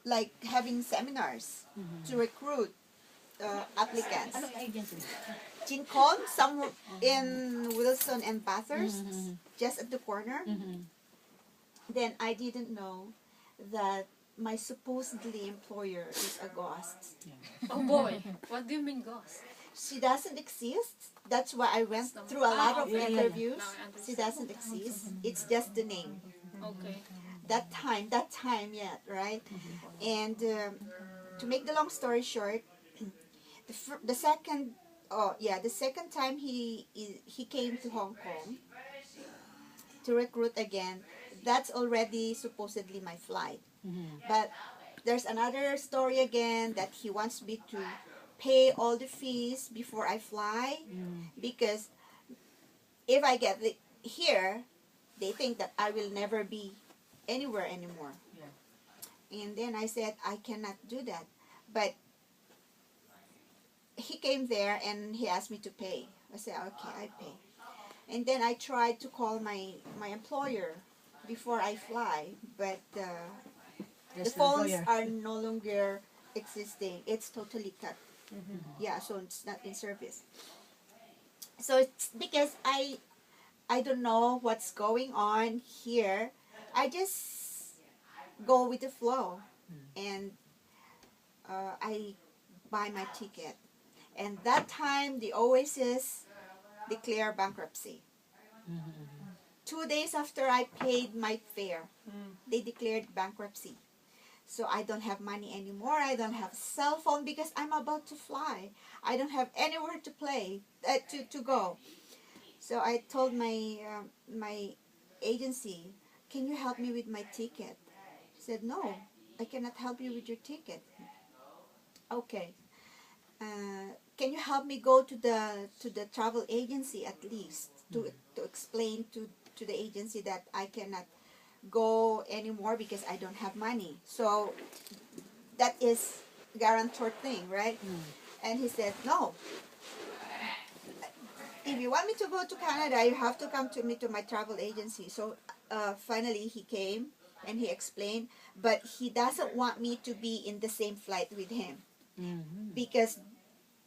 like having seminars to recruit applicants. Anong agency? Chincon, some in Wilson and Bathurst, just at the corner. Then I didn't know that my supposedly employer is a ghost. Oh boy, what do you mean ghost? She doesn't exist. That's why I went through a lot of interviews. Now I understand. She doesn't exist. It's just the name. Okay. That time yet, right? And to make the long story short, the second time he came to Hong Kong to recruit again, that's already supposedly my flight. But there's another story again that he wants me to pay all the fees before I fly, because if I get here, they think that I will never be anywhere anymore. And then I said, I cannot do that. But he came there and he asked me to pay. I said, okay, I pay. And then I tried to call my employer before I fly, but the phones are no longer existing. It's totally cut. Yeah, so it's not in service. So it's because I don't know what's going on here. I just go with the flow, and I buy my ticket. And that time, the Oasis declare bankruptcy. 2 days after I paid my fare, they declared bankruptcy. So I don't have money anymore. I don't have cell phone because I'm about to fly. I don't have anywhere to play, to go. So I told my agency, can you help me with my ticket? He said, no, I cannot help you with your ticket. Okay. Can you help me go to the travel agency at least to explain to the agency that I cannot go anymore because I don't have money. So that is guarantor thing, right? And he said, no. If you want me to go to Canada, you have to come to me to my travel agency. So finally he came and he explained, but he doesn't want me to be in the same flight with him. Because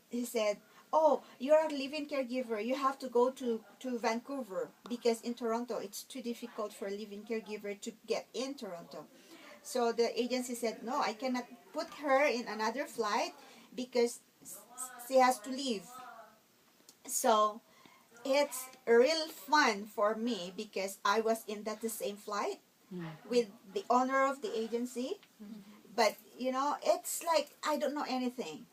he said, oh, you're a live-in caregiver. You have to go to Vancouver because in Toronto, it's too difficult for a live-in caregiver to get in Toronto. So the agency said, no, I cannot put her in another flight because she has to leave. So it's real fun for me because I was in the same flight with the owner of the agency. But, you know, it's like I don't know anything.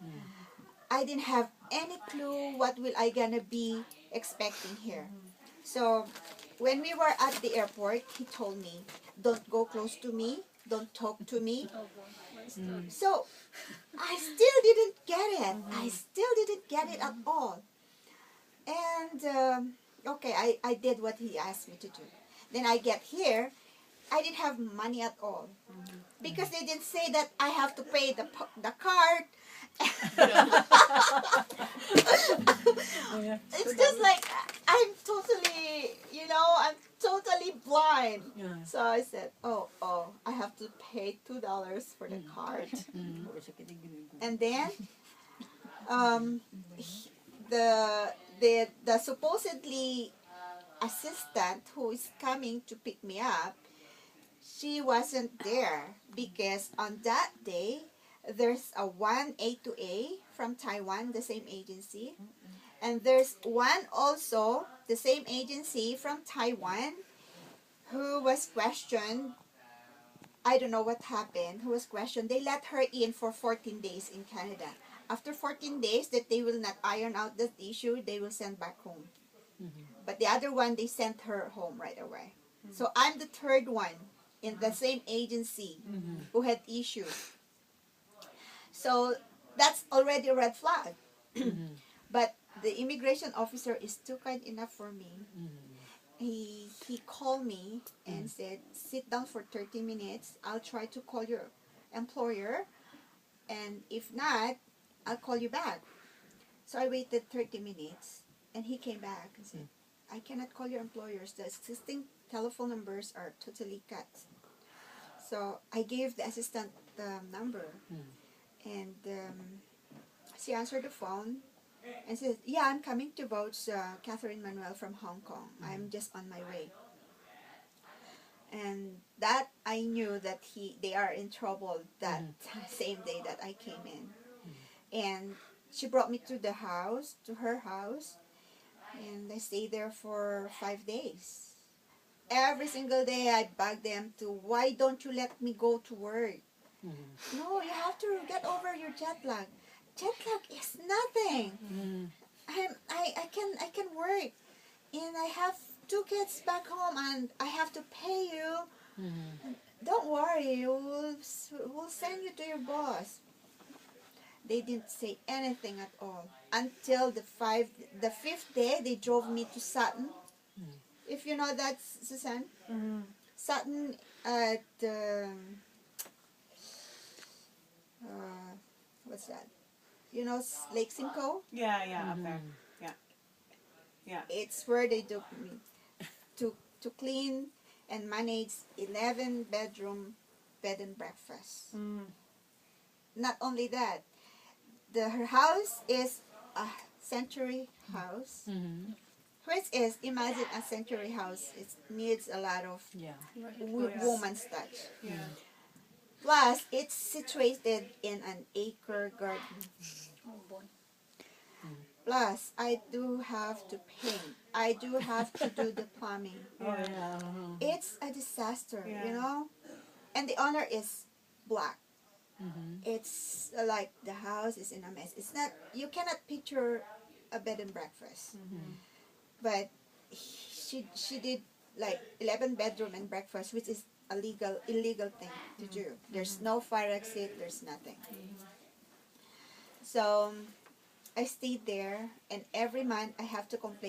I didn't have any clue what will I gonna be expecting here. So when we were at the airport, he told me, don't go close to me, don't talk to me. So I still didn't get it. I still didn't get it at all. And okay, I did what he asked me to do. Then I get here, I didn't have money at all. Because they didn't say that I have to pay the card. It's just like I'm totally, I'm totally blind. So I said, oh, I have to pay $2 for the card. And then the supposedly assistant who is coming to pick me up, she wasn't there because on that day there's a one A2A from Taiwan, the same agency, and there's one also, the same agency from Taiwan, who was questioned. I don't know what happened. Who was questioned. They let her in for 14 days in Canada. After 14 days that they will not iron out the issue, they will send back home. But the other one, they sent her home right away. So I'm the third one in the same agency who had issues. So that's already a red flag. But the immigration officer is too kind enough for me. He called me and said, sit down for 30 minutes. I'll try to call your employer. And if not, I'll call you back. So I waited 30 minutes. And he came back and said, I cannot call your employers. The existing telephone numbers are totally cut. So I gave the assistant number. Mm. And she answered the phone and said, yeah, I'm coming to vote Catherine Manuel from Hong Kong. I'm just on my way. And that I knew that they are in trouble that same day that I came in. And she brought me to the house, to her house, and I stayed there for 5 days. Every single day I begged them to, why don't you let me go to work? No, you have to get over your jet lag. Jet lag is nothing. I can work, and I have 2 kids back home, and I have to pay you. Don't worry, we'll send you to your boss. They didn't say anything at all until the 5th day they drove me to Sutton. If you know that, Susan. Sutton at what's that? You know, Lake Simcoe? Yeah, up there. Yeah. It's where they took me to clean and manage 11-bedroom bed and breakfast. Not only that, her house is a century house. Which is, imagine a century house. It needs a lot of woman's touch. Plus, it's situated in an acre garden. Oh boy. Plus, I do have to paint. I do have to do the plumbing. It's a disaster, you know? And the owner is black. It's like the house is in a mess. It's not, you cannot picture a bed and breakfast. But she did like 11-bedroom and breakfast, which is illegal thing to do. There's no fire exit, there's nothing. So I stayed there, and every month I have to complain